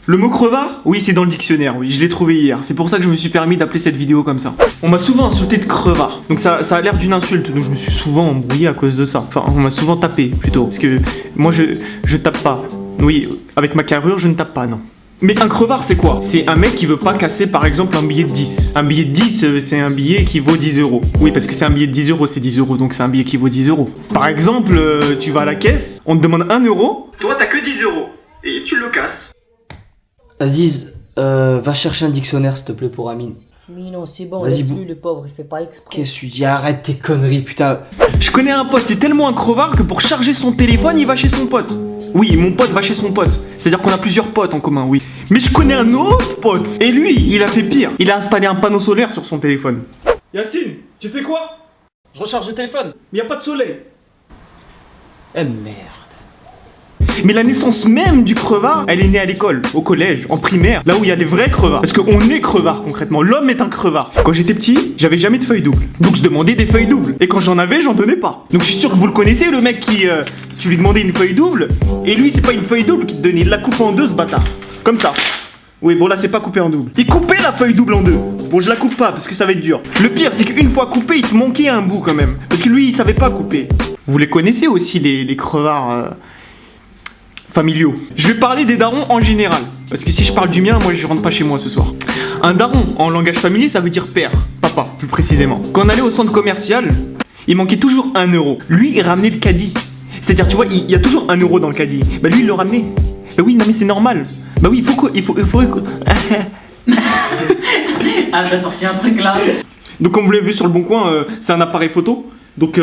Le mot crevard? Oui, c'est dans le dictionnaire, oui, je l'ai trouvé hier. C'est pour ça que je me suis permis d'appeler cette vidéo comme ça. On m'a souvent insulté de crevard. Donc ça a l'air d'une insulte, donc je me suis souvent embrouillé à cause de ça. Enfin, on m'a souvent tapé, plutôt. Parce que moi, je tape pas. Oui, avec ma carrure, je ne tape pas, non. Mais un crevard, c'est quoi? C'est un mec qui veut pas casser, par exemple, un billet de 10. Un billet de 10, c'est un billet qui vaut 10 euros. Oui, parce que c'est un billet de 10 euros, c'est 10 euros, donc c'est un billet qui vaut 10 euros. Par exemple, tu vas à la caisse, on te demande 1 euro. Toi, t'as que 10 euros. Et tu le casses. Aziz, va chercher un dictionnaire s'il te plaît pour Amine. Mais non, c'est bon, Vas-y, laisse-lui, le pauvre, il fait pas exprès. Qu'est-ce que tu dis? Arrête tes conneries, putain. Je connais un pote, c'est tellement un crevard que pour charger son téléphone, il va chez son pote. Oui, mon pote va chez son pote. C'est-à-dire qu'on a plusieurs potes en commun, oui. Mais je connais un autre pote. Et lui, il a fait pire. Il a installé un panneau solaire sur son téléphone. Yacine, tu fais quoi? Je recharge le téléphone. Il y a pas de soleil. Eh merde. Mais la naissance même du crevard, elle est née à l'école, au collège, en primaire, là où il y a des vrais crevards. Parce qu'on est crevard concrètement, l'homme est un crevard. Quand j'étais petit, j'avais jamais de feuilles doubles. Donc je demandais des feuilles doubles. Et quand j'en avais, j'en donnais pas. Donc je suis sûr que vous le connaissez, le mec qui... tu lui demandais une feuille double, et lui c'est pas une feuille double qu'il te donnait, il la coupe en deux ce bâtard. Comme ça. Oui, bon là c'est pas coupé en double. Il coupait la feuille double en deux. Bon, je la coupe pas parce que ça va être dur. Le pire, c'est qu'une fois coupé, il te manquait un bout quand même. Parce que lui, il savait pas couper. Vous les connaissez aussi, les crevards... familiaux. Je vais parler des darons en général. Parce que si je parle du mien, moi je rentre pas chez moi ce soir. Un daron, en langage familier, ça veut dire père. Papa, plus précisément. Quand on allait au centre commercial, il manquait toujours 1 euro. Lui, il ramenait le caddie. C'est-à-dire, tu vois, il y a toujours 1 euro dans le caddie. Bah lui, il le ramenait. Bah oui, non mais c'est normal. Bah oui, il faut... Ah, j'ai sorti un truc là. Donc comme vous l'avez vu sur le bon coin, c'est un appareil photo. Donc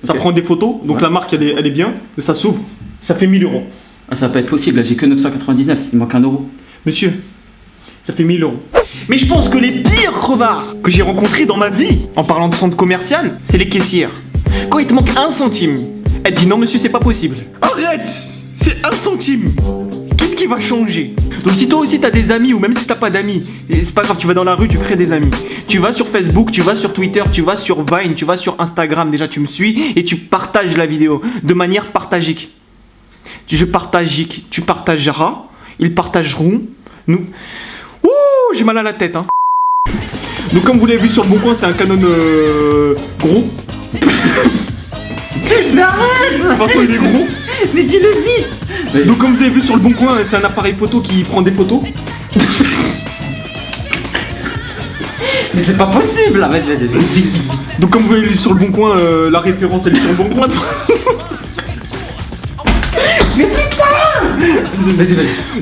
ça prend des photos. Donc Ouais. la marque, elle est bien. Ça s'ouvre. Ça fait 1000 euros. Ah, ça va pas être possible, là j'ai que 999, il manque 1 euro. Monsieur, ça fait 1000 euros. Mais je pense que les pires crevards que j'ai rencontrés dans ma vie, en parlant de centre commercial, c'est les caissières. Quand il te manque 1 centime, elle dit non monsieur, c'est pas possible. Arrête, c'est 1 centime. Qu'est-ce qui va changer? Donc si toi aussi t'as des amis, ou même si t'as pas d'amis, c'est pas grave, tu vas dans la rue, tu crées des amis. Tu vas sur Facebook, tu vas sur Twitter, tu vas sur Vine, tu vas sur Instagram, déjà tu me suis, et tu partages la vidéo de manière partagique. Je partage, tu partageras, ils partageront, nous... Ouh, j'ai mal à la tête, hein. Donc comme vous l'avez vu sur le bon coin, c'est un Canon gros. Mais arrête! De toute façon, il est gros. Mais dis-le vite! Donc comme vous avez vu sur le bon coin, c'est un appareil photo qui prend des photos. Mais c'est pas possible là, vas-y, vite, vite, vite. Donc comme vous avez vu sur le bon coin, la référence elle est sur le bon coin. Mais putain! Vas-y, vas-y.